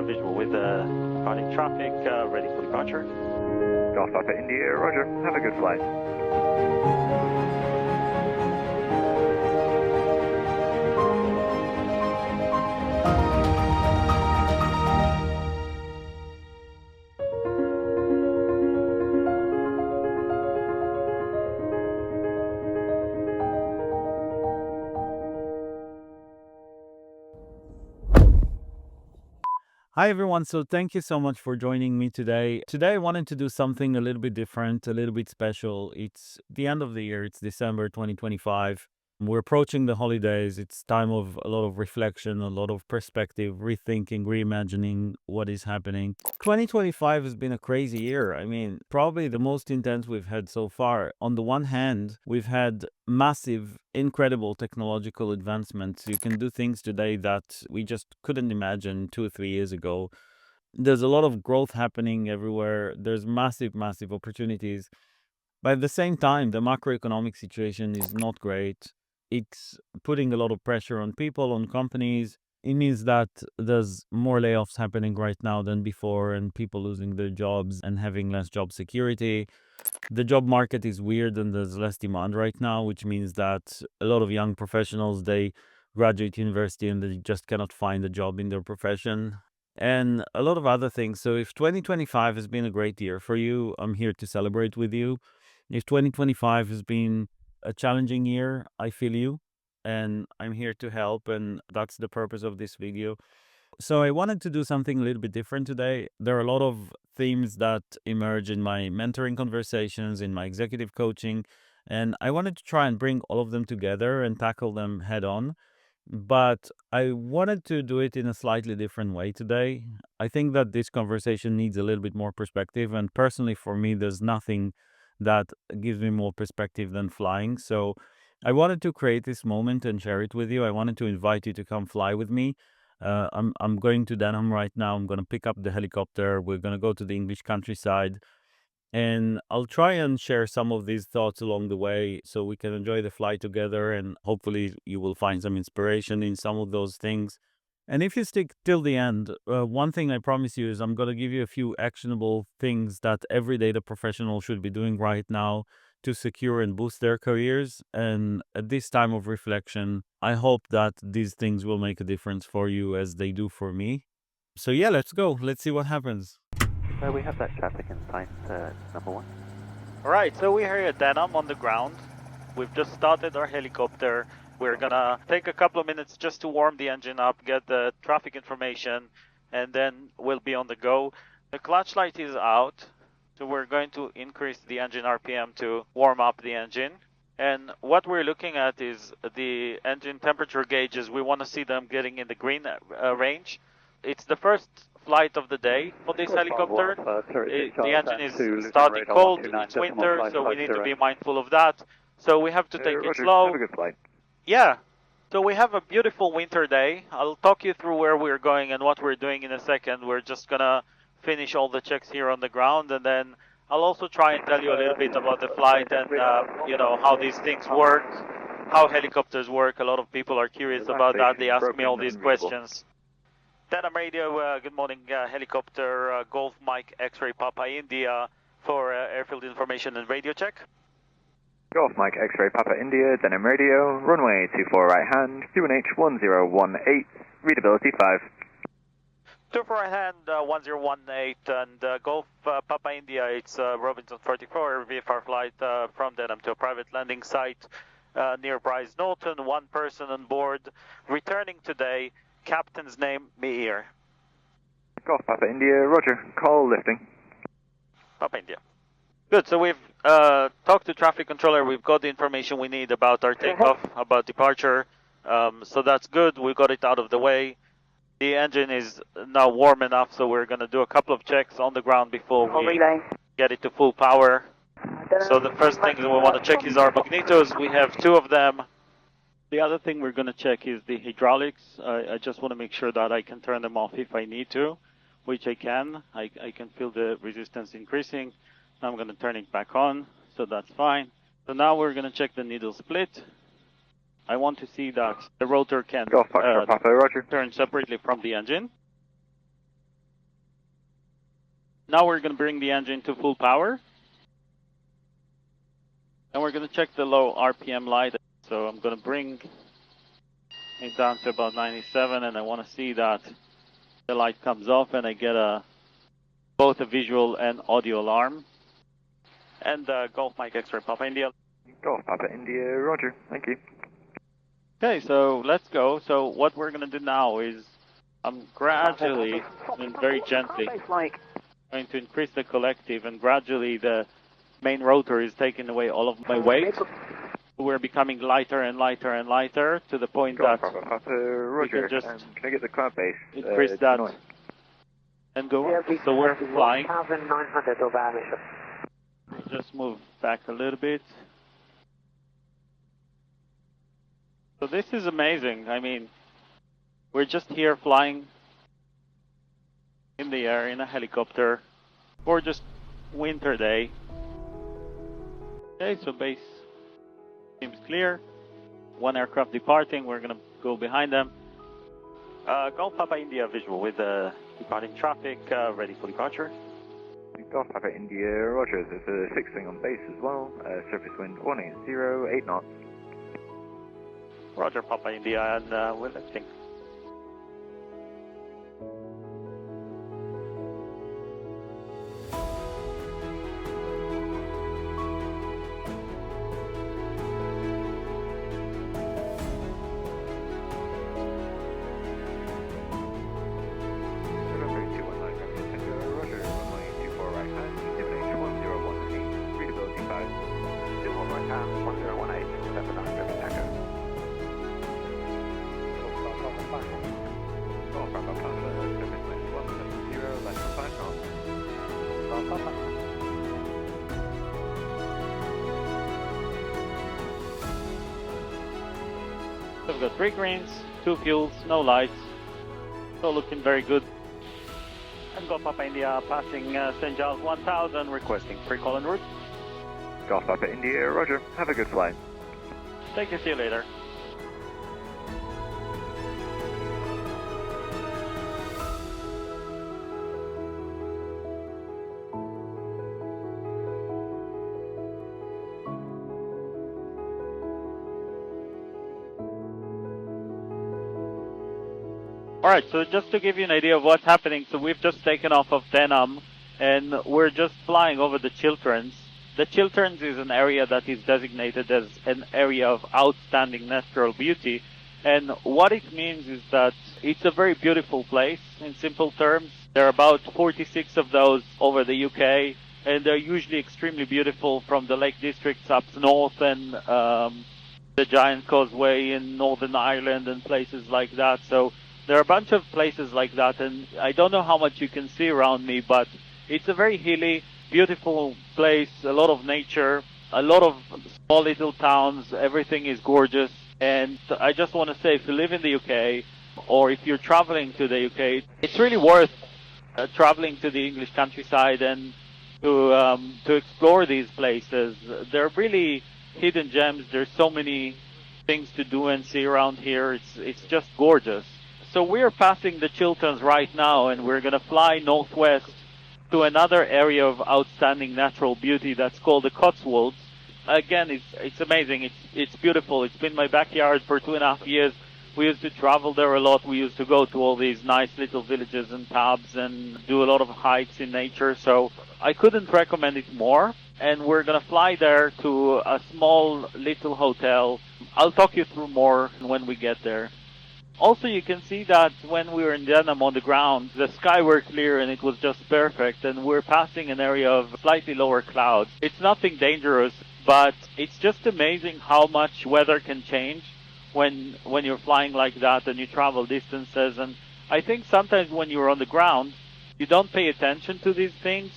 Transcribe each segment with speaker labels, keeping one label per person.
Speaker 1: visual with departing traffic, ready for departure.
Speaker 2: Golf Papa India, roger. Have a good flight.
Speaker 3: Hi everyone, so thank you so much for joining me today. Today I wanted to do something a little bit different, a little bit special. It's the end of the year, it's December 2025. We're approaching the holidays. It's time of a lot of reflection, a lot of perspective, rethinking, reimagining what is happening. 2025 has been a crazy year. I mean, probably the most intense we've had so far. On the one hand, we've had massive, incredible technological advancements. You can do things today that we just couldn't imagine 2 or 3 years ago. There's a lot of growth happening everywhere. There's massive, massive opportunities. But at the same time, the macroeconomic situation is not great. It's putting a lot of pressure on people, on companies. It means that there's more layoffs happening right now than before, and people losing their jobs and having less job security. The job market is weird and there's less demand right now, which means that a lot of young professionals, they graduate university and they just cannot find a job in their profession. And a lot of other things. So if 2025 has been a great year for you, I'm here to celebrate with you. If 2025 has been a challenging year, I feel you, and I'm here to help, and that's the purpose of this video. So I wanted to do something a little bit different today. There are a lot of themes that emerge in my mentoring conversations, in my executive coaching, and I wanted to try and bring all of them together and tackle them head on. But I wanted to do it in a slightly different way today. I think that this conversation needs a little bit more perspective, and personally for me, there's nothing that gives me more perspective than flying. So I wanted to create this moment and share it with you. I wanted to invite you to come fly with me. I'm going to Denham right now. I'm going to pick up the helicopter. We're going to go to the English countryside. And I'll try and share some of these thoughts along the way so we can enjoy the flight together, and hopefully you will find some inspiration in some of those things. And if you stick till the end, one thing I promise you is I'm going to give you a few actionable things that every data professional should be doing right now to secure and boost their careers. And at this time of reflection, I hope that these things will make a difference for you as they do for me. So yeah, let's go. Let's see what happens.
Speaker 2: We have that traffic in sight, number one.
Speaker 1: Alright, so we're here at Denham on the ground. We've just started our helicopter. We're gonna take a couple of minutes just to warm the engine up, get the traffic information, and then we'll be on the go. The clutch light is out, so we're going to increase the engine RPM to warm up the engine. And what we're looking at is the engine temperature gauges. We want to see them getting in the green range. It's the first flight of the day for this helicopter. The engine is starting cold, it's winter, so we need to be mindful of that. So we have to take it slow.
Speaker 2: Have a good flight.
Speaker 1: Yeah, so we have a beautiful winter day. I'll talk you through where we're going and what we're doing in a second. We're just gonna finish all the checks here on the ground, and then I'll also try and tell you a little bit about the flight and how these things work, how helicopters work. A lot of people are curious about that. They ask me all these questions. Denham Radio, good morning, helicopter, Golf Mike X-Ray Papa India for airfield information and radio check.
Speaker 2: Golf Mike X-Ray Papa India, Denham Radio, runway 24 right hand, QNH 1018, readability 5.
Speaker 1: 24 right hand, 1018, and Golf Papa India, it's Robinson 44, VFR flight from Denham to a private landing site near Bryce Norton, one person on board, returning today. Captain's name, Meir.
Speaker 2: Golf Papa India, roger. Call lifting.
Speaker 1: Papa India. Good, so we've talked to traffic controller. We've got the information we need about our takeoff, about departure. So that's good. We got it out of the way. The engine is now warm enough, so we're going to do a couple of checks on the ground before we get it to full power. So the first thing that we want to check is our magnetos. We have 2 of them. The other thing we're going to check is the hydraulics. I just want to make sure that I can turn them off if I need to, which I can. I can feel the resistance increasing. Now I'm going to turn it back on, so that's fine. So now we're going to check the needle split. I want to see that the rotor can
Speaker 2: Papa, roger.
Speaker 1: turn separately from the engine. Now we're going to bring the engine to full power. And we're going to check the low RPM light. So I'm going to bring it down to about 97, and I want to see that the light comes off and I get both a visual and audio alarm. And Golf Mike X-ray Papa India.
Speaker 2: Golf Papa India, roger, thank you.
Speaker 1: Okay, so let's go. So what we're going to do now is I'm gradually and very gently going to increase the collective, and gradually the main rotor is taking away all of my weight. We're becoming lighter and lighter and lighter to the point
Speaker 2: Golf
Speaker 1: that
Speaker 2: Papa, roger,
Speaker 1: we can just
Speaker 2: can I get the cloud base?
Speaker 1: increase that
Speaker 2: noise?
Speaker 1: and go up. So we're flying.
Speaker 4: 1,900 over Aviation.
Speaker 1: Just move back a little bit. So this is amazing. I mean, we're just here flying in the air in a helicopter. Gorgeous winter day. Okay, so base seems clear. One aircraft departing. We're gonna go behind them. Golf Papa India visual with departing traffic, ready for departure.
Speaker 2: Golf Papa India, roger, there's a fixed wing on base as well, surface wind 180, 8 knots.
Speaker 1: Roger, Papa India, and we're lifting.
Speaker 2: Roger, runway 24 right hand, Aviation 1018, readability 5.
Speaker 4: 21 right hand, 1018, 79, Echo.
Speaker 2: Golf Papa Papa, surface wind 170, less than 5 knots.
Speaker 4: Golf Papa.
Speaker 1: So we've got 3 greens, 2 fuels, no lights. So looking very good. And Golf Papa India passing St. Giles 1000, requesting free call en route.
Speaker 2: Golf Papa India, roger, have a good flight.
Speaker 1: Thank you, see you later. Alright, so just to give you an idea of what's happening, so we've just taken off of Denham and we're just flying over the Chilterns. The Chilterns is an area that is designated as an area of outstanding natural beauty, and what it means is that it's a very beautiful place in simple terms. There are about 46 of those over the UK, and they're usually extremely beautiful from the Lake Districts up north and the Giant Causeway in Northern Ireland and places like that. So there are a bunch of places like that, and I don't know how much you can see around me, but it's a very hilly, beautiful place, a lot of nature, a lot of small little towns, everything is gorgeous. And I just want to say, if you live in the UK, or if you're traveling to the UK, it's really worth traveling to the English countryside and to explore these places. They're really hidden gems. There's so many things to do and see around here. It's just gorgeous. So we're passing the Chilterns right now, and we're going to fly northwest to another area of outstanding natural beauty that's called the Cotswolds. Again, it's amazing. It's beautiful. It's been my backyard for 2.5 years. We used to travel there a lot. We used to go to all these nice little villages and pubs and do a lot of hikes in nature. So I couldn't recommend it more. And we're going to fly there to a small little hotel. I'll talk you through more when we get there. Also, you can see that when we were in Denham on the ground, the sky were clear and it was just perfect, and we're passing an area of slightly lower clouds. It's nothing dangerous, but it's just amazing how much weather can change when you're flying like that and you travel distances. And I think sometimes when you're on the ground, you don't pay attention to these things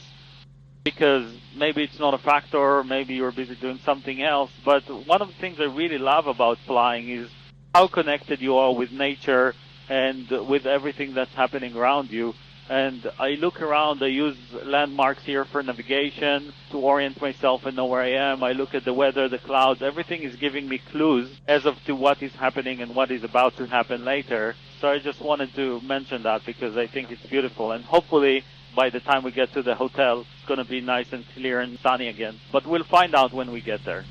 Speaker 1: because maybe it's not a factor, or maybe you're busy doing something else. But one of the things I really love about flying is how connected you are with nature and with everything that's happening around you. And I look around, I use landmarks here for navigation to orient myself and know where I am. I look at the weather, the clouds, everything is giving me clues as of to what is happening and what is about to happen later. So I just wanted to mention that because I think it's beautiful, and hopefully by the time we get to the hotel, it's going to be nice and clear and sunny again. But we'll find out when we get there.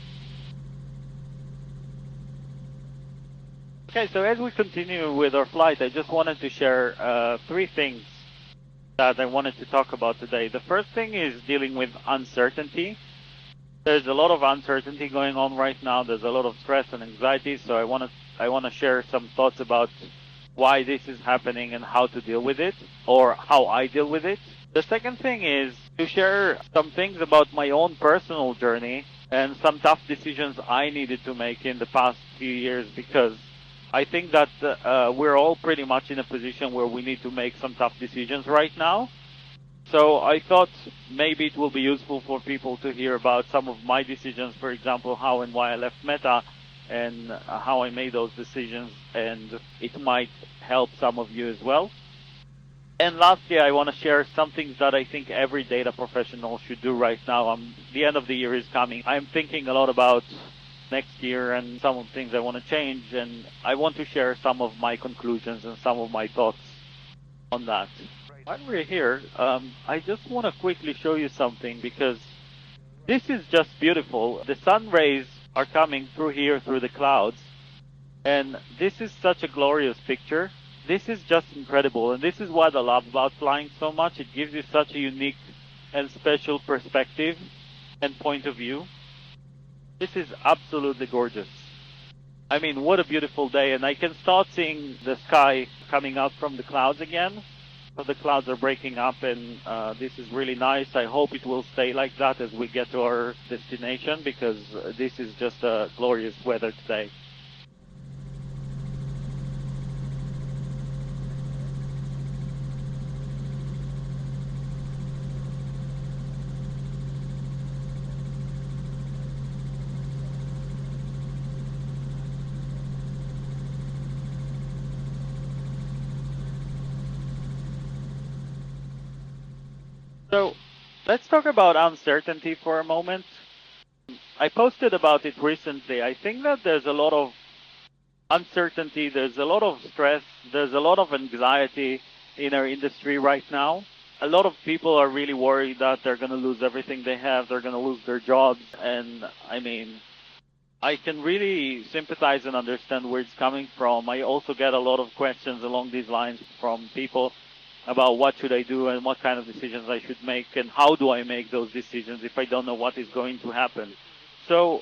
Speaker 1: Okay, so as we continue with our flight, I just wanted to share 3 things that I wanted to talk about today. The first thing is dealing with uncertainty. There's a lot of uncertainty going on right now. There's a lot of stress and anxiety, so I want to share some thoughts about why this is happening and how to deal with it, or how I deal with it. The second thing is to share some things about my own personal journey and some tough decisions I needed to make in the past few years, because I think that we're all pretty much in a position where we need to make some tough decisions right now. So I thought maybe it will be useful for people to hear about some of my decisions, for example, how and why I left Meta and how I made those decisions, and it might help some of you as well. And lastly, I want to share some things that I think every data professional should do right now. The end of the year is coming. I'm thinking a lot about next year and some of the things I want to change, and I want to share some of my conclusions and some of my thoughts on that. While we're here, I just want to quickly show you something, because this is just beautiful. The sun rays are coming through here, through the clouds, and this is such a glorious picture. This is just incredible, and this is what I love about flying so much. It gives you such a unique and special perspective and point of view. This is absolutely gorgeous. I mean, what a beautiful day, and I can start seeing the sky coming out from the clouds again. So the clouds are breaking up, and this is really nice. I hope it will stay like that as we get to our destination, because this is just a glorious weather today. So let's talk about uncertainty for a moment. I posted about it recently. I think that there's a lot of uncertainty, there's a lot of stress, there's a lot of anxiety in our industry right now. A lot of people are really worried that they're going to lose everything they have, they're going to lose their jobs, and I mean, I can really sympathize and understand where it's coming from. I also get a lot of questions along these lines from people about what should I do and what kind of decisions I should make, and how do I make those decisions if I don't know what is going to happen. So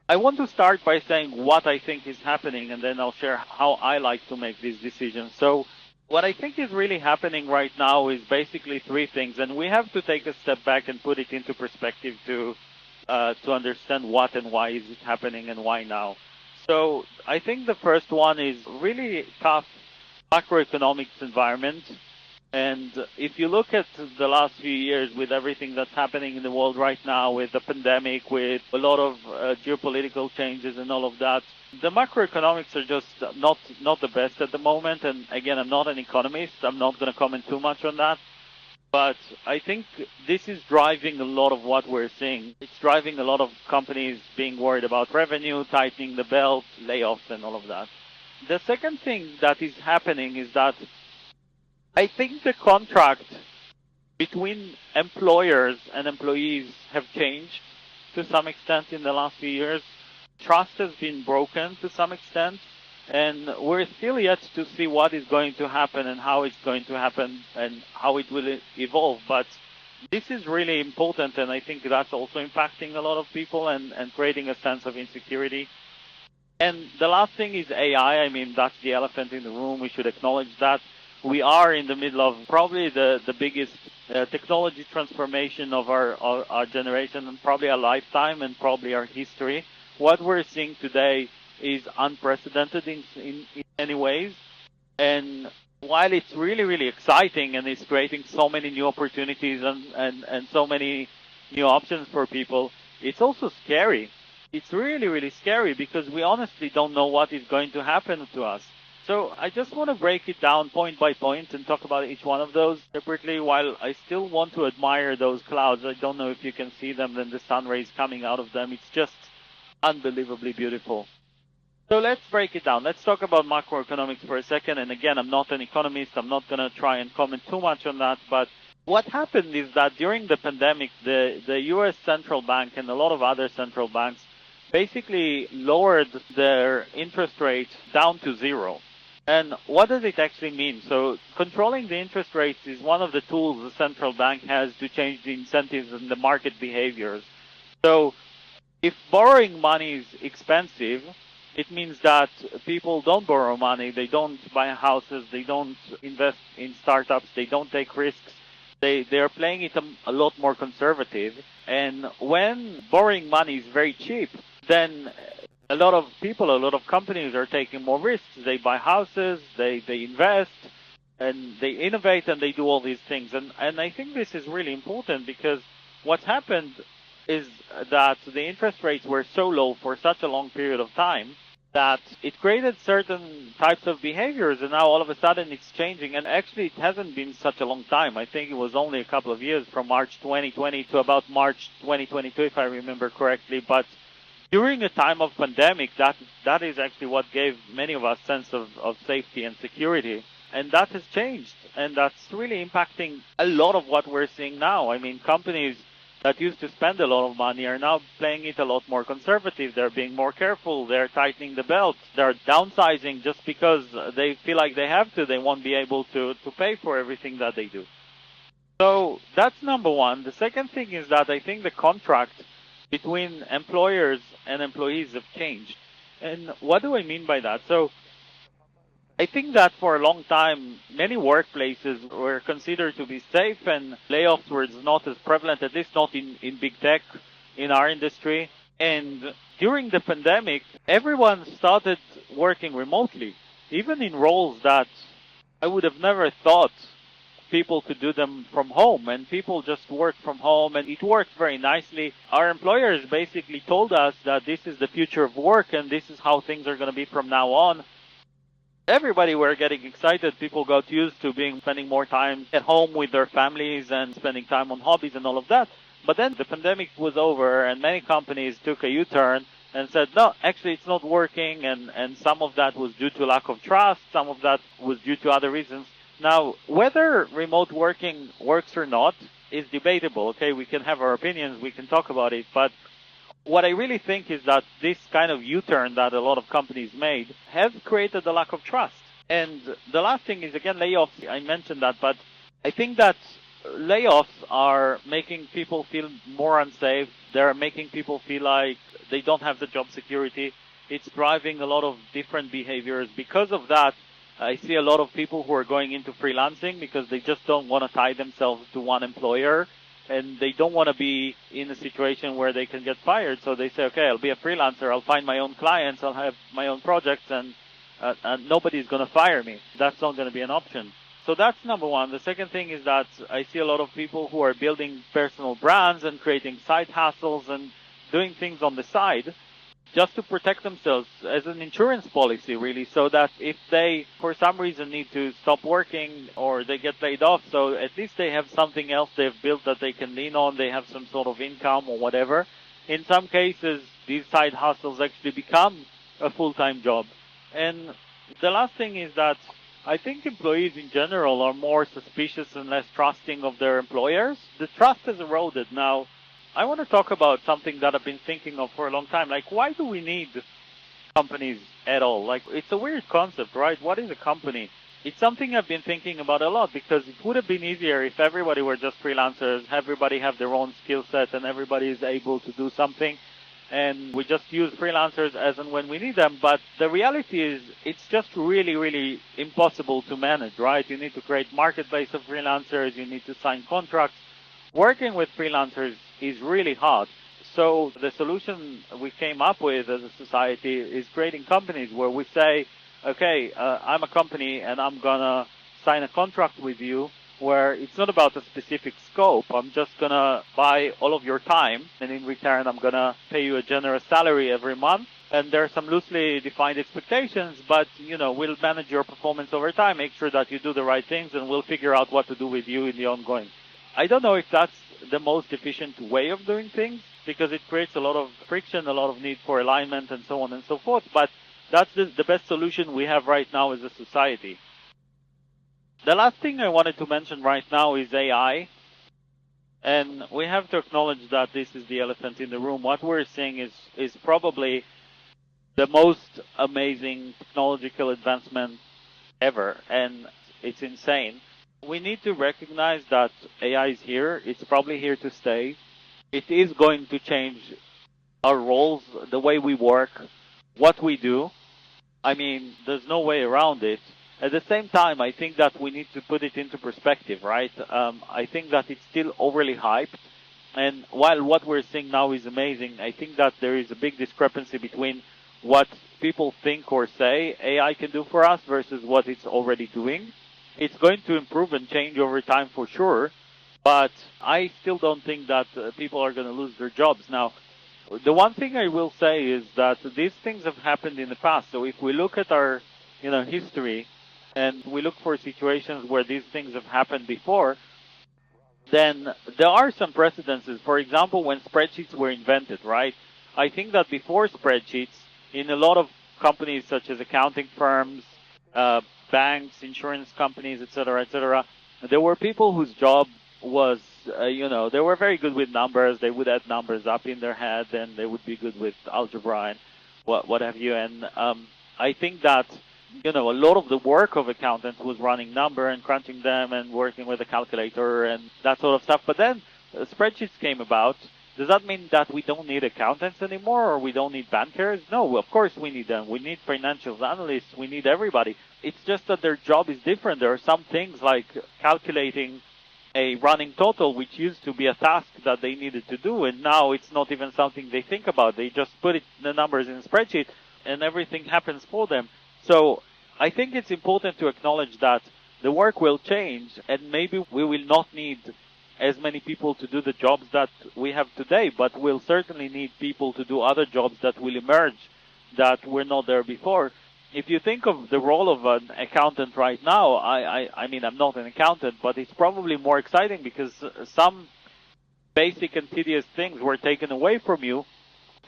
Speaker 1: I want to start by saying what I think is happening, and then I'll share how I like to make these decisions. So what I think is really happening right now is basically 3 things, and we have to take a step back and put it into perspective to understand what and why is it happening and why now. So I think the first one is really tough macroeconomics environment. And if you look at the last few years with everything that's happening in the world right now, with the pandemic, with a lot of geopolitical changes and all of that, the macroeconomics are just not the best at the moment. And again, I'm not an economist. I'm not going to comment too much on that. But I think this is driving a lot of what we're seeing. It's driving a lot of companies being worried about revenue, tightening the belt, layoffs, and all of that. The second thing that is happening is that I think the contract between employers and employees have changed to some extent in the last few years. Trust has been broken to some extent, and we're still yet to see what is going to happen and how it's going to happen and how it will evolve. But this is really important, and I think that's also impacting a lot of people and creating a sense of insecurity. And the last thing is AI. I mean, that's the elephant in the room. We should acknowledge that. We are in the middle of probably the biggest technology transformation of our generation, and probably our lifetime, and probably our history. What we're seeing today is unprecedented in many ways. And while it's really, really exciting and it's creating so many new opportunities and so many new options for people, it's also scary. It's really, really scary, because we honestly don't know what is going to happen to us. So I just want to break it down point by point and talk about each one of those separately, while I still want to admire those clouds. I don't know if you can see them, and the sun rays coming out of them. It's just unbelievably beautiful. So let's break it down. Let's talk about macroeconomics for a second. And again, I'm not an economist. I'm not going to try and comment too much on that. But what happened is that during the pandemic, the U.S. central bank and a lot of other central banks basically lowered their interest rate down to zero. And what does it actually mean? So controlling the interest rates is one of the tools the central bank has to change the incentives and the market behaviors. So if borrowing money is expensive, it means that people don't borrow money, they don't buy houses, they don't invest in startups, they don't take risks. They're playing it a lot more conservative. And when borrowing money is very cheap, then a lot of people, a lot of companies are taking more risks. They buy houses, they invest, and they innovate, and they do all these things. And I think this is really important because what's happened is that the interest rates were so low for such a long period of time that it created certain types of behaviors, and now all of a sudden it's changing. And actually, it hasn't been such a long time. I think it was only a couple of years, from March 2020 to about March 2022, if I remember correctly. But during a time of pandemic, that is actually what gave many of us sense of safety and security. And that has changed. And that's really impacting a lot of what we're seeing now. I mean, companies that used to spend a lot of money are now playing it a lot more conservative. They're being more careful. They're tightening the belt. They're downsizing just because they feel like they have to. They won't be able to pay for everything that they do. So that's number one. The second thing is that I think the contract between employers and employees have changed. And what do I mean by that? So I think that for a long time, many workplaces were considered to be safe, and layoffs were not as prevalent, at least not in big tech, in our industry. And during the pandemic, everyone started working remotely, even in roles that I would have never thought people could do them from home, and people just work from home, and it worked very nicely. Our employers basically told us that this is the future of work, and this is how things are going to be from now on. Everybody were getting excited. People got used to spending more time at home with their families and spending time on hobbies and all of that. But then the pandemic was over, and many companies took a U-turn and said, no, actually it's not working, and some of that was due to lack of trust, some of that was due to other reasons. Now, whether remote working works or not is debatable. Okay, we can have our opinions, we can talk about it, but what I really think is that this kind of U-turn that a lot of companies made has created a lack of trust. And the last thing is, again, layoffs. I mentioned that, but I think that layoffs are making people feel more unsafe. They're making people feel like they don't have the job security. It's driving a lot of different behaviors. Because of that, I see a lot of people who are going into freelancing because they just don't want to tie themselves to one employer, and they don't want to be in a situation where they can get fired. So they say, okay, I'll be a freelancer, I'll find my own clients, I'll have my own projects, and nobody's going to fire me. That's not going to be an option. So that's number one. The second thing is that I see a lot of people who are building personal brands and creating side hustles and doing things on the side just to protect themselves as an insurance policy, really, so that if they, for some reason, need to stop working or they get laid off, so at least they have something else they've built that they can lean on, they have some sort of income or whatever. In some cases, these side hustles actually become a full-time job. And the last thing is that I think employees in general are more suspicious and less trusting of their employers. The trust has eroded now. I want to talk about something that I've been thinking of for a long time. Like, why do we need companies at all? Like, it's a weird concept, right? What is a company? It's something I've been thinking about a lot, because it would have been easier if everybody were just freelancers, everybody have their own skill set, and everybody is able to do something, and we just use freelancers as and when we need them. But the reality is, it's just really, really impossible to manage, right? You need to create marketplace of freelancers, you need to sign contracts. Working with freelancers is really hard. So the solution we came up with as a society is creating companies where we say, okay, I'm a company and I'm going to sign a contract with you where it's not about a specific scope. I'm just going to buy all of your time, and in return I'm going to pay you a generous salary every month. And there are some loosely defined expectations, but we'll manage your performance over time, make sure that you do the right things, and we'll figure out what to do with you in the ongoing. I don't know if that's the most efficient way of doing things, because it creates a lot of friction, a lot of need for alignment, and so on and so forth. But that's the best solution we have right now as a society. The last thing I wanted to mention right now is AI. And we have to acknowledge that this is the elephant in the room. What we're seeing is probably the most amazing technological advancement ever, and it's insane. We need to recognize that AI is here. It's probably here to stay. It is going to change our roles, the way we work, what we do. I mean, there's no way around it. At the same time, I think that we need to put it into perspective, right? I think that it's still overly hyped. And while what we're seeing now is amazing, I think that there is a big discrepancy between what people think or say AI can do for us versus what it's already doing. It's going to improve and change over time for sure, but I still don't think that people are going to lose their jobs. Now, the one thing I will say is that these things have happened in the past. So if we look at our, history, and we look for situations where these things have happened before, then there are some precedences. For example, when spreadsheets were invented, right? I think that before spreadsheets, in a lot of companies such as accounting firms, banks, insurance companies, etc., there were people whose job was, they were very good with numbers. They would add numbers up in their head, and they would be good with algebra and what have you. And I think that, a lot of the work of accountants was running number and crunching them and working with a calculator and that sort of stuff. But then spreadsheets came about. Does that mean that we don't need accountants anymore, or we don't need bankers? No, of course we need them. We need financial analysts. We need everybody. It's just that their job is different. There are some things like calculating a running total, which used to be a task that they needed to do, and now it's not even something they think about. They just put the numbers in a spreadsheet, and everything happens for them. So I think it's important to acknowledge that the work will change, and maybe we will not need as many people to do the jobs that we have today, but we'll certainly need people to do other jobs that will emerge that were not there before. If you think of the role of an accountant right now, I mean, I'm not an accountant, but it's probably more exciting because some basic and tedious things were taken away from you,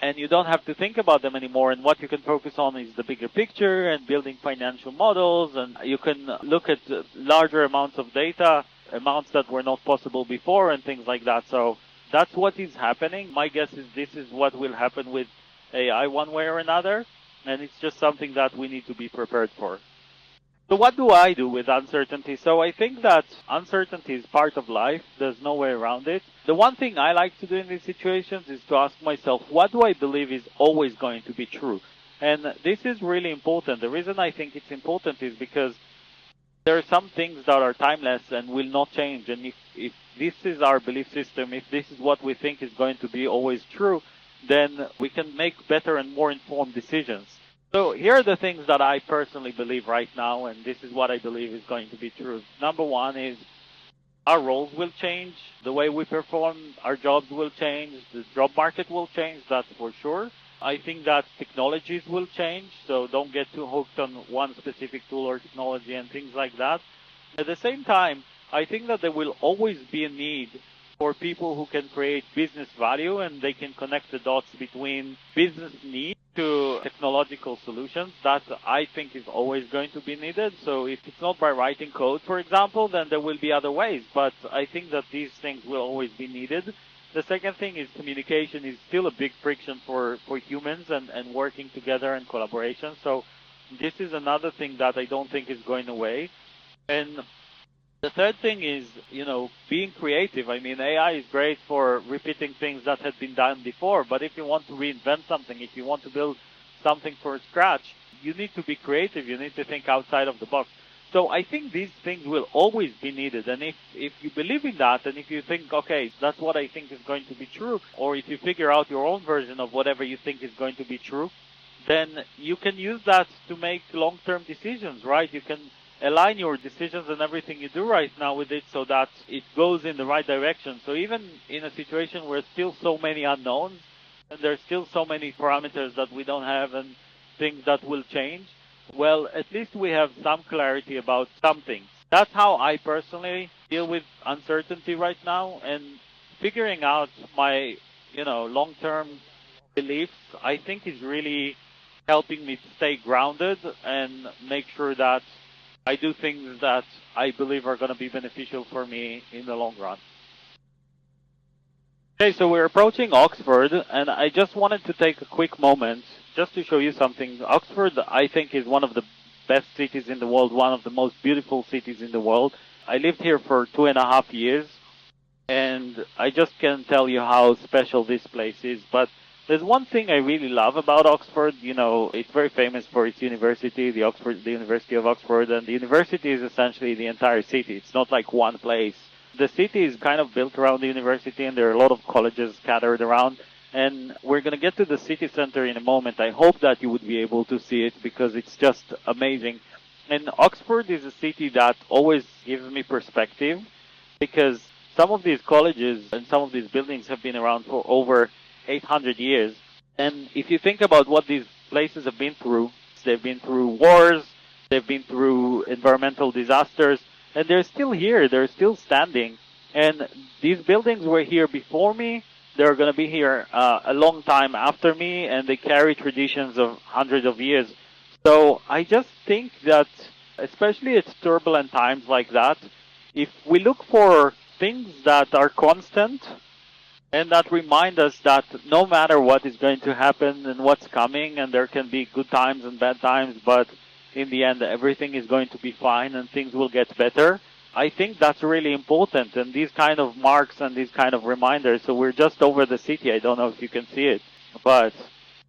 Speaker 1: and you don't have to think about them anymore. And what you can focus on is the bigger picture and building financial models, and you can look at larger amounts of data, amounts that were not possible before, and things like that. So that's what is happening. My guess is this is what will happen with AI one way or another, and it's just something that we need to be prepared for. So what do I do with uncertainty? So I think that uncertainty is part of life. There's no way around it. The one thing I like to do in these situations is to ask myself, what do I believe is always going to be true? And this is really important. The reason I think it's important is because there are some things that are timeless and will not change. And if this is our belief system, if this is what we think is going to be always true, then we can make better and more informed decisions. So here are the things that I personally believe right now, and this is what I believe is going to be true. Number one is our roles will change. The way we perform, our jobs will change. The job market will change, that's for sure. I think that technologies will change, so don't get too hooked on one specific tool or technology and things like that. At the same time, I think that there will always be a need for people who can create business value, and they can connect the dots between business need to technological solutions. That I think is always going to be needed. So if it's not by writing code, for example, then there will be other ways. But I think that these things will always be needed. The second thing is communication is still a big friction for humans and working together and collaboration. So this is another thing that I don't think is going away. And the third thing is, being creative. I mean, AI is great for repeating things that had been done before, but if you want to reinvent something, if you want to build something from scratch, you need to be creative. You need to think outside of the box. So I think these things will always be needed. And if you believe in that, and if you think, okay, that's what I think is going to be true, or if you figure out your own version of whatever you think is going to be true, then you can use that to make long-term decisions, right? You can align your decisions and everything you do right now with it so that it goes in the right direction. So even in a situation where still so many unknowns, and there's still so many parameters that we don't have and things that will change, well, at least we have some clarity about some things. That's how I personally deal with uncertainty right now, and figuring out my, long-term beliefs, I think is really helping me stay grounded and make sure that I do things that I believe are going to be beneficial for me in the long run. Okay, so we're approaching Oxford, and I just wanted to take a quick moment just to show you something. Oxford, I think, is one of the best cities in the world, one of the most beautiful cities in the world. I lived here for 2.5 years, and I just can't tell you how special this place is. But there's one thing I really love about Oxford. You know, it's very famous for its university, the University of Oxford, and the university is essentially the entire city. It's not like one place. The city is kind of built around the university, and there are a lot of colleges scattered around. And we're going to get to the city center in a moment. I hope that you would be able to see it because it's just amazing. And Oxford is a city that always gives me perspective because some of these colleges and some of these buildings have been around for over 800 years. And if you think about what these places have been through, they've been through wars, they've been through environmental disasters, and they're still here, they're still standing. And these buildings were here before me, they're going to be here a long time after me, and they carry traditions of hundreds of years. So I just think that, especially at turbulent times like that, if we look for things that are constant and that remind us that no matter what is going to happen and what's coming, and there can be good times and bad times, but in the end everything is going to be fine and things will get better. I think that's really important, and these kind of marks and these kind of reminders. So we're just over the city. I don't know if you can see it, but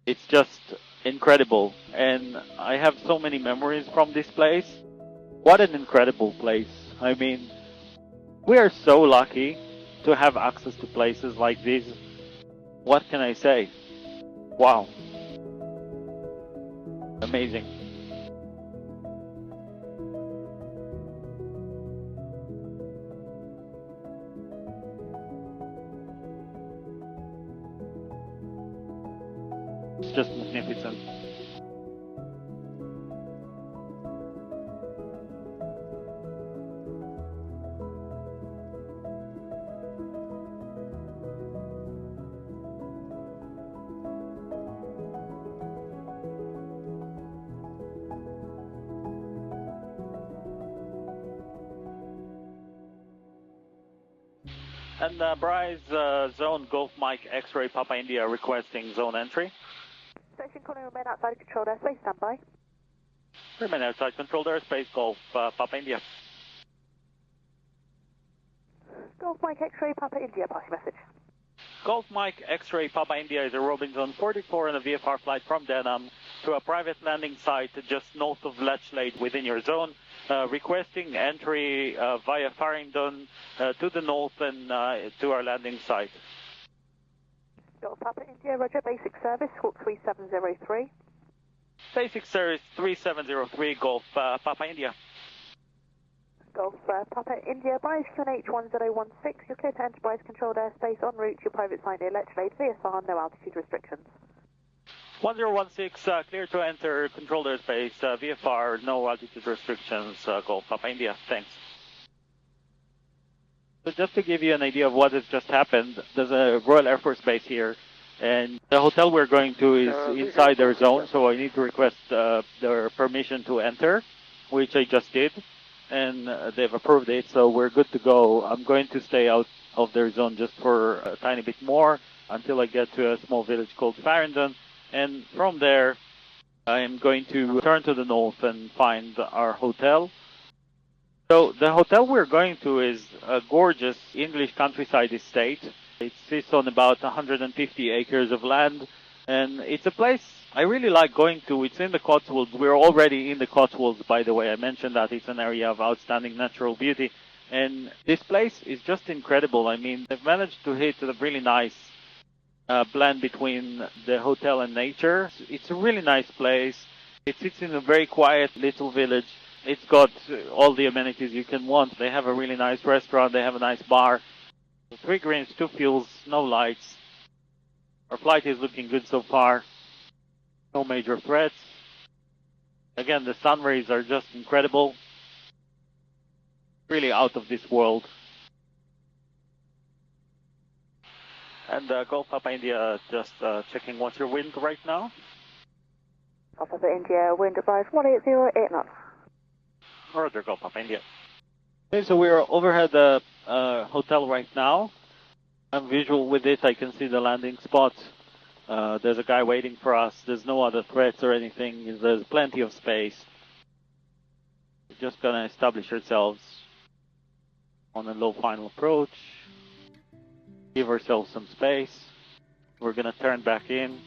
Speaker 1: it's just incredible. And I have so many memories from this place. What an incredible place. I mean, we are so lucky to have access to places like this. What can I say? Wow. Amazing. It's just magnificent. And Bryce, zone Golf Mike X-ray Papa India requesting zone entry.
Speaker 4: Station calling remain outside controlled airspace, standby.
Speaker 1: Remain outside controlled airspace, Golf Papa India.
Speaker 4: Golf Mike X-ray Papa India, pass your message.
Speaker 1: Golf Mike X-ray Papa India is a Robinson 44 and a VFR flight from Denham to a private landing site just north of Lechlade within your zone. Requesting entry via Farringdon to the north and to our landing site.
Speaker 4: Golf Papa India, roger, basic service, Hawk 3703.
Speaker 1: Basic service 3703, Golf Papa India.
Speaker 4: Golf Papa India, Bryce QNH1016, you're clear to enter Bryce controlled airspace en route to your private site near Lechlade, VSR, no altitude restrictions.
Speaker 1: 1016, clear to enter controlled airspace, VFR, no altitude restrictions, Golf Papa India, thanks. So just to give you an idea of what has just happened, there's a Royal Air Force base here, and the hotel we're going to is inside their zone, so I need to request their permission to enter, which I just did, and they've approved it, so we're good to go. I'm going to stay out of their zone just for a tiny bit more until I get to a small village called Farringdon, and from there I am going to turn to the north and find our hotel. So the hotel we're going to is a gorgeous English countryside estate. It sits on about 150 acres of land, and it's a place I really like going to. It's in the Cotswolds. We're already in the Cotswolds, by the way. I mentioned that it's an area of outstanding natural beauty, and this place is just incredible. I mean, they've managed to hit a really nice blend between the hotel and nature. It's a really nice place. It sits in a very quiet little village. It's got all the amenities you can want. They have a really nice restaurant. They have a nice bar. 3 greens, 2 fuels, no lights. Our flight is looking good so far. No major threats. Again, the sun rays are just incredible. Really out of this world. And Golf Papa India, just checking what's your wind right now.
Speaker 4: Golf Papa India, wind advice 180 knots.
Speaker 1: Roger, Golf Papa India. Okay, so we're overhead the hotel right now. I'm visual with it. I can see the landing spot. There's a guy waiting for us. There's no other threats or anything. There's plenty of space. We're just gonna establish ourselves on a low final approach. Give ourselves some space. We're gonna turn back in.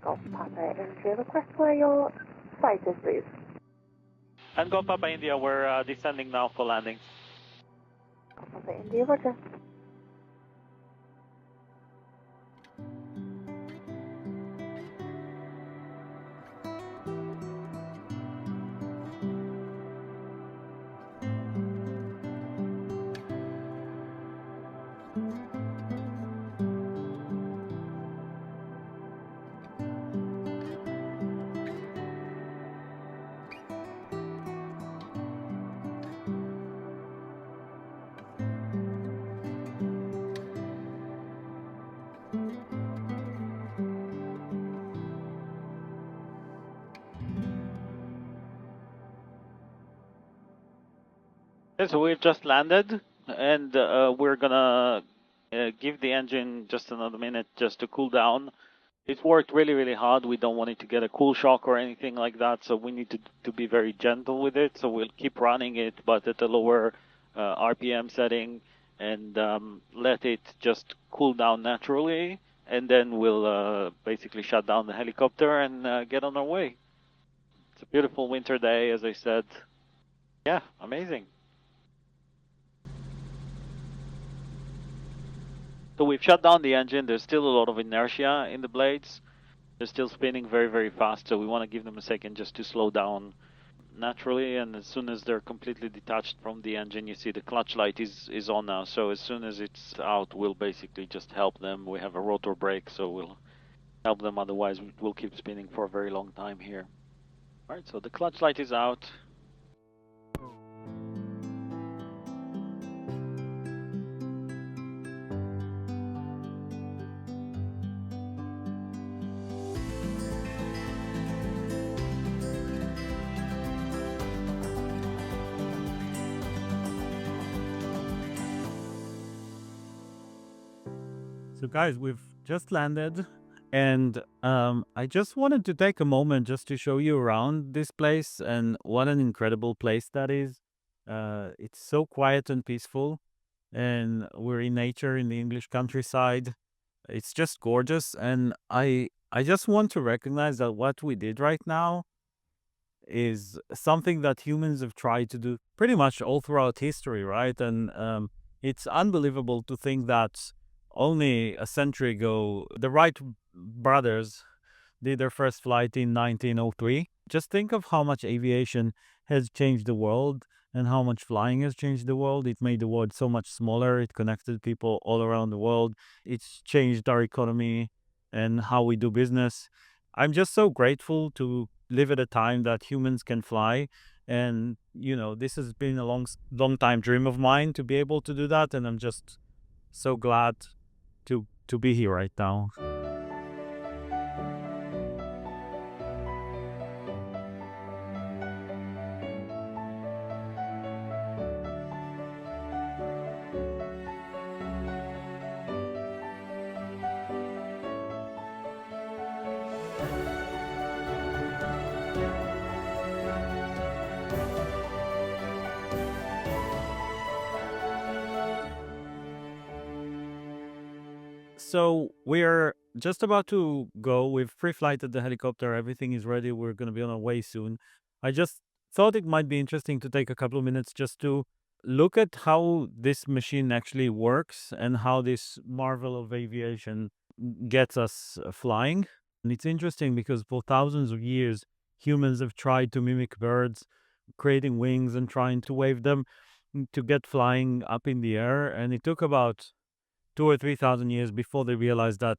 Speaker 4: Golf Papa India, request where your site is, please.
Speaker 1: And go Papa India, we're descending now for landing.
Speaker 4: Golf Papa India, roger.
Speaker 1: Okay, so we've just landed, and we're gonna give the engine just another minute just to cool down. It's worked really, really hard. We don't want it to get a cool shock or anything like that, so we need to be very gentle with it. So we'll keep running it, but at a lower RPM setting, and let it just cool down naturally, and then we'll basically shut down the helicopter and get on our way. It's a beautiful winter day, as I said. Yeah, amazing. So we've shut down the engine. There's still a lot of inertia in the blades. They're still spinning very, very fast, so we want to give them a second just to slow down naturally. And as soon as they're completely detached from the engine, you see the clutch light is on now. So as soon as it's out, we'll basically just help them. We have a rotor brake, so we'll help them. Otherwise, we'll keep spinning for a very long time here. All right, so the clutch light is out.
Speaker 3: So guys, we've just landed, and I just wanted to take a moment just to show you around this place and what an incredible place that is. It's so quiet and peaceful, and we're in nature in the English countryside. It's just gorgeous, and I just want to recognize that what we did right now is something that humans have tried to do pretty much all throughout history, right? And it's unbelievable to think that only a century ago, the Wright brothers did their first flight in 1903. Just think of how much aviation has changed the world and how much flying has changed the world. It made the world so much smaller. It connected people all around the world. It's changed our economy and how we do business. I'm just so grateful to live at a time that humans can fly. And, you know, this has been a long time dream of mine to be able to do that. And I'm just so glad to be here right now. So we're just about to go. We've pre-flighted the helicopter. Everything is ready. We're going to be on our way soon. I just thought it might be interesting to take a couple of minutes just to look at how this machine actually works and how this marvel of aviation gets us flying. And it's interesting because for thousands of years, humans have tried to mimic birds, creating wings and trying to wave them to get flying up in the air. And it took about 2,000 or 3,000 years before they realized that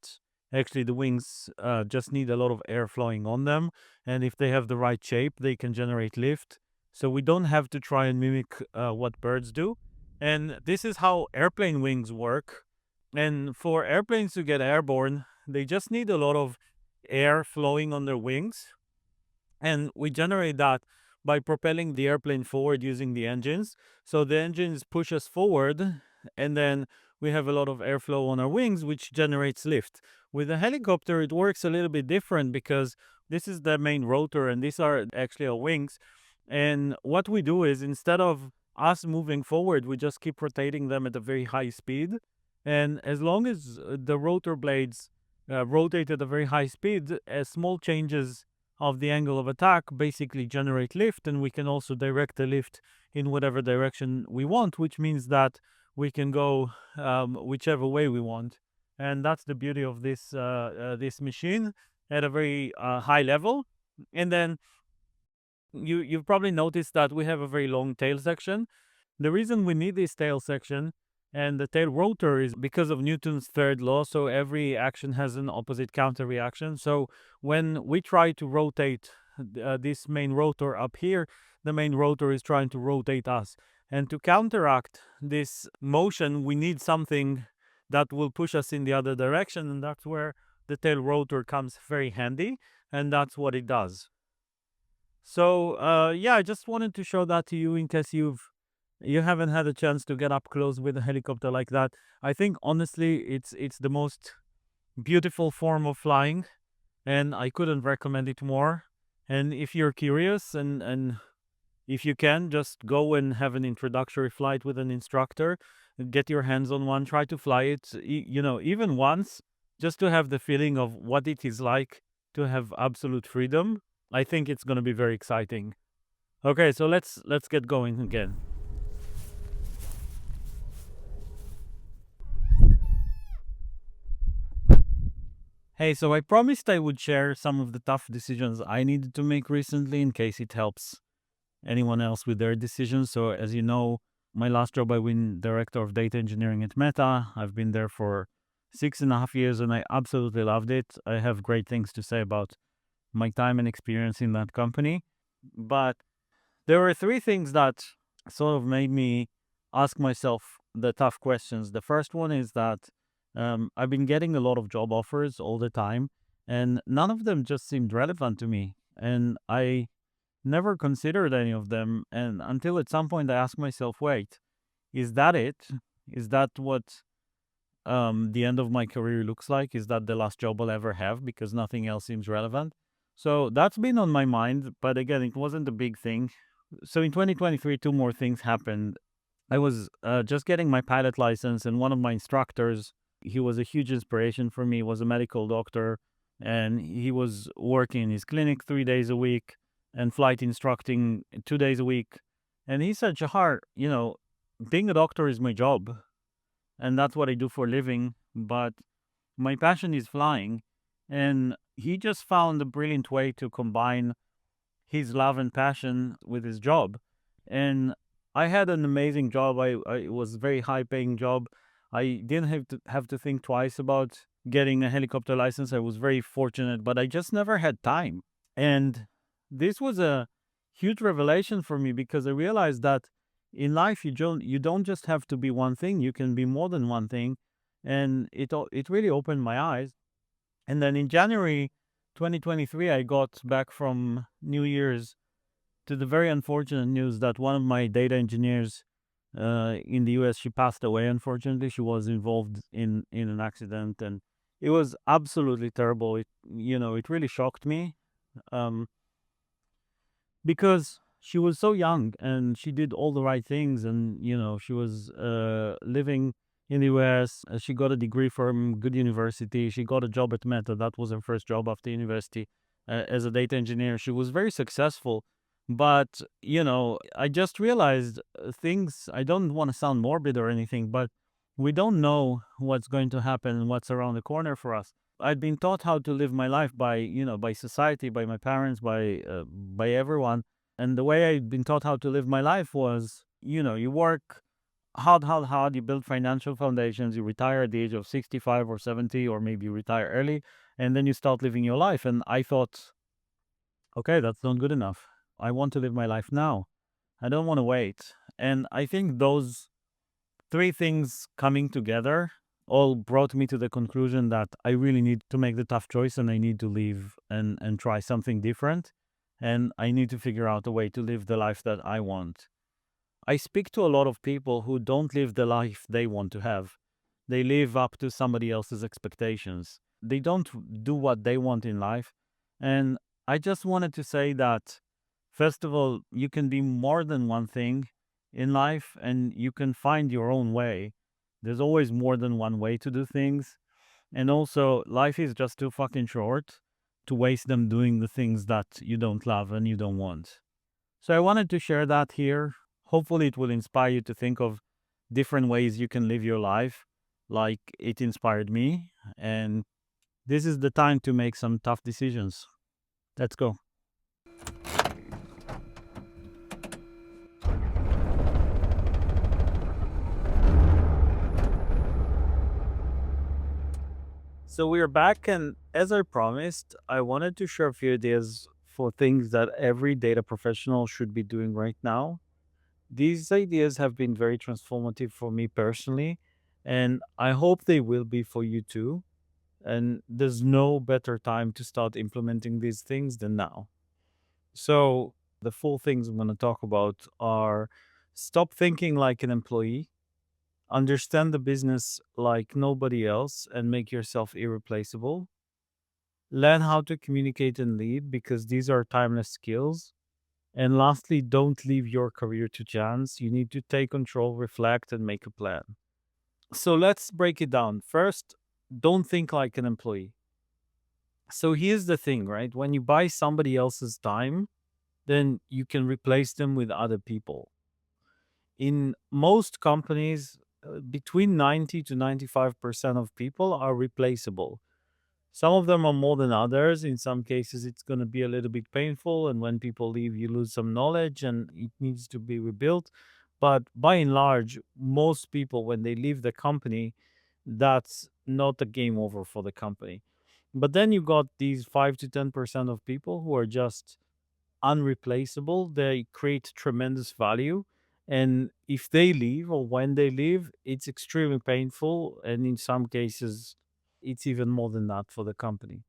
Speaker 3: actually the wings just need a lot of air flowing on them. And if they have the right shape, they can generate lift. So we don't have to try and mimic what birds do. And this is how airplane wings work. And for airplanes to get airborne, they just need a lot of air flowing on their wings. And we generate that by propelling the airplane forward using the engines. So the engines push us forward, and then we have a lot of airflow on our wings, which generates lift. With a helicopter, it works a little bit different because this is the main rotor, and these are actually our wings. And what we do is, instead of us moving forward, we just keep rotating them at a very high speed. And as long as the rotor blades rotate at a very high speed, small changes of the angle of attack basically generate lift, and we can also direct the lift in whatever direction we want, which means that we can go whichever way we want. And that's the beauty of this machine at a very high level. And then you've probably noticed that we have a very long tail section. The reason we need this tail section and the tail rotor is because of Newton's third law. So every action has an opposite counter reaction. So when we try to rotate this main rotor up here, the main rotor is trying to rotate us. And to counteract this motion, we need something that will push us in the other direction. And that's where the tail rotor comes very handy. And that's what it does. So yeah, I just wanted to show that to you in case you haven't had a chance to get up close with a helicopter like that. I think honestly it's the most beautiful form of flying, and I couldn't recommend it more. And if you're curious and if you can, just go and have an introductory flight with an instructor, get your hands on one, try to fly it, even once, just to have the feeling of what it is like to have absolute freedom. I think it's going to be very exciting. Okay, so let's get going again. Hey, so I promised I would share some of the tough decisions I needed to make recently in case it helps anyone else with their decisions. So as you know, my last job, I been director of data engineering at Meta. I've been there for 6.5 years and I absolutely loved it. I have great things to say about my time and experience in that company. But there were 3 things that sort of made me ask myself the tough questions. The first one is that I've been getting a lot of job offers all the time, and none of them just seemed relevant to me. And I never considered any of them. And until at some point I asked myself, wait, is that it? Is that what the end of my career looks like? Is that the last job I'll ever have because nothing else seems relevant? So that's been on my mind, but again, it wasn't a big thing. So in 2023, 2 more things happened. I was just getting my pilot license, and one of my instructors, he was a huge inspiration for me, was a medical doctor, and he was working in his clinic 3 days a week and flight instructing 2 days a week. And he said, Shahar, being a doctor is my job, and that's what I do for a living, but my passion is flying. And he just found a brilliant way to combine his love and passion with his job. And I had an amazing job. It was a very high paying job. I didn't have to think twice about getting a helicopter license. I was very fortunate, but I just never had time. And this was a huge revelation for me because I realized that in life you don't just have to be one thing. You can be more than one thing. And it really opened my eyes. And then in January 2023, I got back from New Year's to the very unfortunate news that one of my data engineers in the US, she passed away. Unfortunately, she was involved in an accident, and it was absolutely terrible. It really shocked me because she was so young and she did all the right things, and she was living in the US. She got a degree from good university. She got a job at Meta. That was her first job after university as a data engineer. She was very successful. But, I just realized things, I don't want to sound morbid or anything, but we don't know what's going to happen and what's around the corner for us. I'd been taught how to live my life by, by society, by my parents, by everyone. And the way I'd been taught how to live my life was, you work hard, you build financial foundations, you retire at the age of 65 or 70, or maybe you retire early, and then you start living your life. And I thought, okay, that's not good enough. I want to live my life now. I don't want to wait. And I think those 3 things coming together all brought me to the conclusion that I really need to make the tough choice and I need to leave and try something different. And I need to figure out a way to live the life that I want. I speak to a lot of people who don't live the life they want to have. They live up to somebody else's expectations. They don't do what they want in life. And I just wanted to say that, first of all, you can be more than one thing in life and you can find your own way. There's always more than one way to do things. And also, life is just too fucking short to waste them doing the things that you don't love and you don't want. So I wanted to share that here. Hopefully, it will inspire you to think of different ways you can live your life, like it inspired me. And this is the time to make some tough decisions. Let's go. So we are back, and as I promised, I wanted to share a few ideas for things that every data professional should be doing right now. These ideas have been very transformative for me personally, and I hope they will be for you too. And there's no better time to start implementing these things than now. So, the four things I'm going to talk about are: stop thinking like an employee, understand the business like nobody else, and make yourself irreplaceable. Learn how to communicate and lead because these are timeless skills. And lastly, don't leave your career to chance. You need to take control, reflect, and make a plan. So let's break it down. First, don't think like an employee. So here's the thing, right? When you buy somebody else's time, then you can replace them with other people. In most companies, between 90 to 95% of people are replaceable. Some of them are more than others. In some cases, it's going to be a little bit painful. And when people leave, you lose some knowledge and it needs to be rebuilt. But by and large, most people, when they leave the company, that's not a game over for the company. But then you got these 5 to 10% of people who are just unreplaceable. They create tremendous value. And if they leave or when they leave, it's extremely painful. And in some cases, it's even more than that for the company.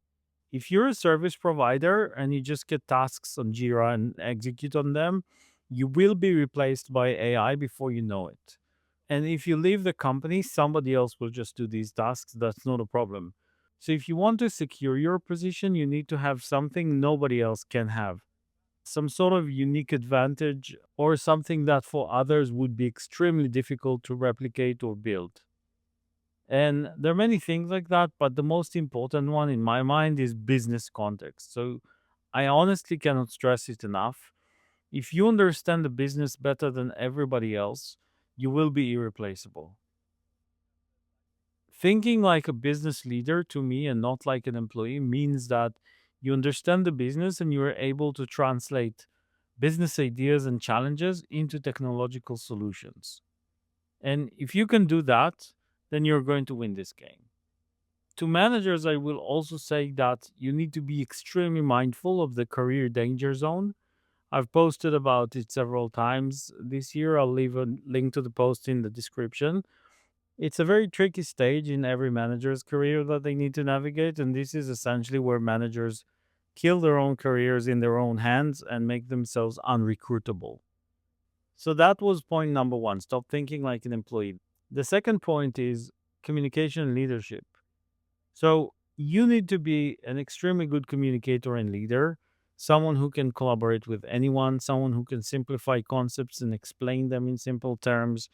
Speaker 3: If you're a service provider and you just get tasks on Jira and execute on them, you will be replaced by AI before you know it. And if you leave the company, somebody else will just do these tasks. That's not a problem. So if you want to secure your position, you need to have something nobody else can have, some sort of unique advantage or something that for others would be extremely difficult to replicate or build. And there are many things like that, but the most important one in my mind is business context. So I honestly cannot stress it enough. If you understand the business better than everybody else, you will be irreplaceable. Thinking like a business leader to me and not like an employee means that you understand the business and you are able to translate business ideas and challenges into technological solutions. And if you can do that, then you're going to win this game. To managers, I will also say that you need to be extremely mindful of the career danger zone. I've posted about it several times this year. I'll leave a link to the post in the description. It's a very tricky stage in every manager's career that they need to navigate, and this is essentially where managers kill their own careers in their own hands and make themselves unrecruitable. So that was point number one: stop thinking like an employee. The second point is communication and leadership. So you need to be an extremely good communicator and leader, someone who can collaborate with anyone, someone who can simplify concepts and explain them in simple terms,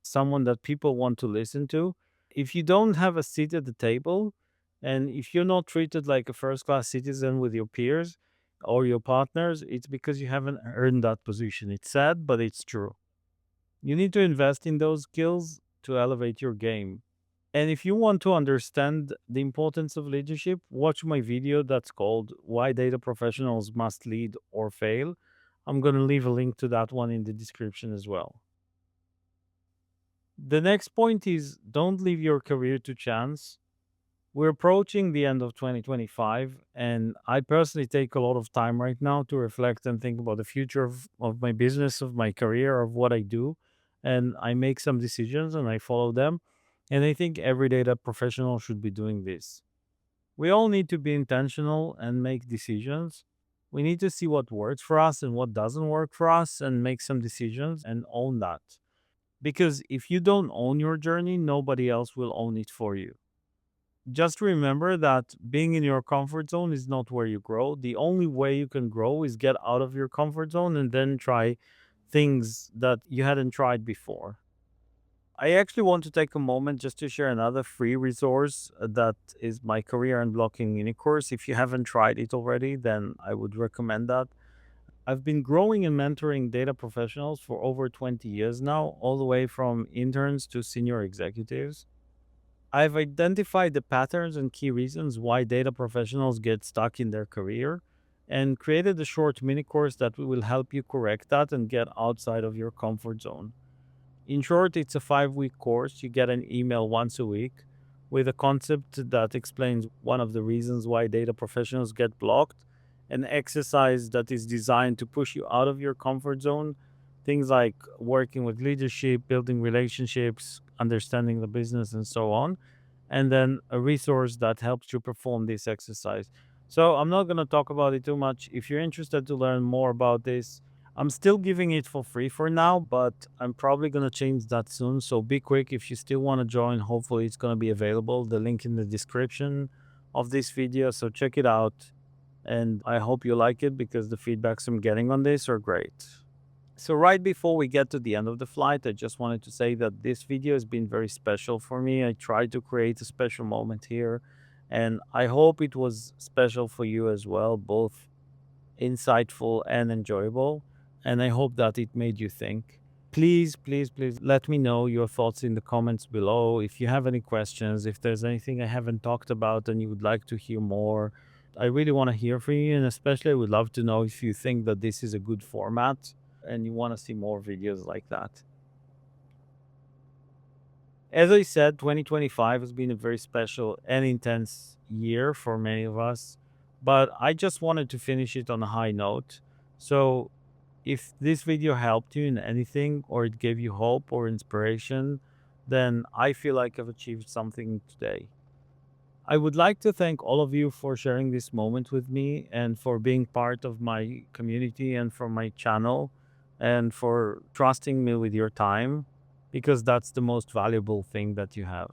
Speaker 3: someone that people want to listen to. If you don't have a seat at the table, and if you're not treated like a first class citizen with your peers or your partners, it's because you haven't earned that position. It's sad, but it's true. You need to invest in those skills to elevate your game. And if you want to understand the importance of leadership, watch my video that's called Why Data Professionals Must Lead or Fail. I'm going to leave a link to that one in the description as well. The next point is don't leave your career to chance. We're approaching the end of 2025, and I personally take a lot of time right now to reflect and think about the future of my business, of my career, of what I do. And I make some decisions and I follow them. And I think every data professional should be doing this. We all need to be intentional and make decisions. We need to see what works for us and what doesn't work for us and make some decisions and own that. Because if you don't own your journey, nobody else will own it for you. Just remember that being in your comfort zone is not where you grow. The only way you can grow is get out of your comfort zone and then try things that you hadn't tried before. I actually want to take a moment just to share another free resource that is my career unblocking mini course. If you haven't tried it already, then I would recommend that. I've been growing and mentoring data professionals for over 20 years now, all the way from interns to senior executives. I've identified the patterns and key reasons why data professionals get stuck in their career and created a short mini course that will help you correct that and get outside of your comfort zone. In short, it's a 5-week course. You get an email once a week with a concept that explains one of the reasons why data professionals get blocked, an exercise that is designed to push you out of your comfort zone, things like working with leadership, building relationships, understanding the business, and so on, and then a resource that helps you perform this exercise. So I'm not going to talk about it too much. If you're interested to learn more about this, I'm still giving it for free for now, but I'm probably going to change that soon. So be quick if you still want to join. Hopefully, it's going to be available. The link in the description of this video. So check it out. And I hope you like it because the feedbacks I'm getting on this are great. So right before we get to the end of the flight, I just wanted to say that this video has been very special for me. I tried to create a special moment here, and I hope it was special for you as well, both insightful and enjoyable. And I hope that it made you think. Please, please, please let me know your thoughts in the comments below. If you have any questions, if there's anything I haven't talked about and you would like to hear more, I really want to hear from you. And especially, I would love to know if you think that this is a good format and you want to see more videos like that. As I said, 2025 has been a very special and intense year for many of us, but I just wanted to finish it on a high note. So if this video helped you in anything or it gave you hope or inspiration, then I feel like I've achieved something today. I would like to thank all of you for sharing this moment with me and for being part of my community and for my channel and for trusting me with your time, because that's the most valuable thing that you have.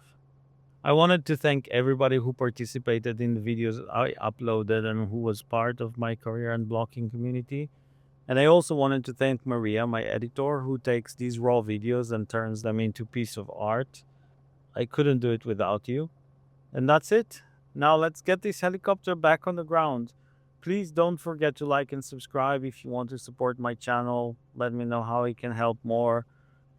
Speaker 3: I wanted to thank everybody who participated in the videos I uploaded and who was part of my career unblocking community. And I also wanted to thank Maria, my editor, who takes these raw videos and turns them into piece of art. I couldn't do it without you. And that's it. Now let's get this helicopter back on the ground. Please don't forget to like and subscribe if you want to support my channel. Let me know how I can help more.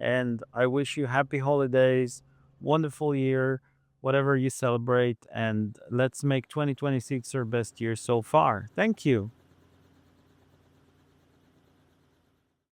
Speaker 3: And I wish you happy holidays, wonderful year, whatever you celebrate. And let's make 2026 our best year so far. Thank you.